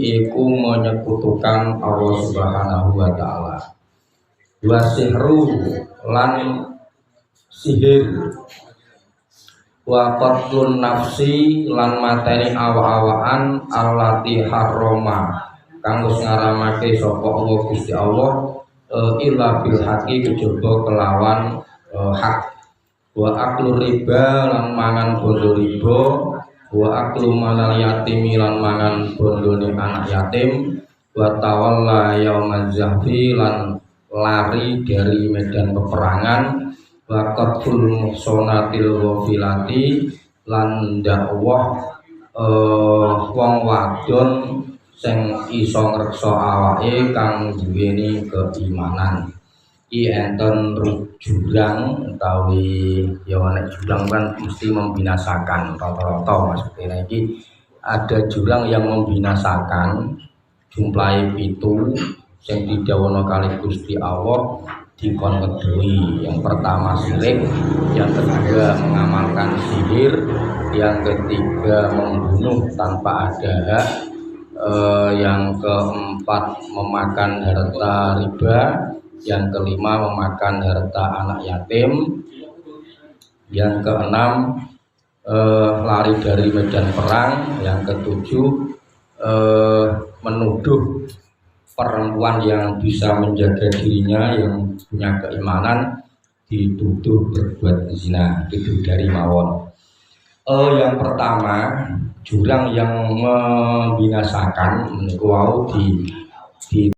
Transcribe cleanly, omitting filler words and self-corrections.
iku menyekutukan Allah Subhanahu wa taala. Wa sihru lan sihir, wa qatlun nafsi lan mateni awa-awaan allati harrama kang wis ngaramake sapa Allah Gusti Allah illa bil haqi kejaba kelawan hak. Wa aklu riba lan mangan bondo riba, wa aklu malal yatimi lan mangan bondone anak yatim, wa tawalla yaumaz zahfi lan lari dari medan peperangan, wa qatul muhsanatil ghafilati lan dakwah wong wadon sing iso ngreksa awake kang duweni keimanan. Iki enten jurang utawi ya nek jurang kan mesti membinasakan rata-rata maksudnya iki ada jurang yang membinasakan jumlahe 7 sing didhawuhna kali Gusti Allah dikon ngedoi. Yang pertama syirik, yang kedua mengamalkan sihir, yang ketiga membunuh tanpa ada hak, yang keempat memakan harta riba, yang kelima memakan harta anak yatim, yang keenam lari dari medan perang, yang ketujuh menuduh perempuan yang bisa menjaga dirinya yang punya keimanan dituduh berbuat zina, itu dari mawon. Yang pertama jurang yang membinasakan menika di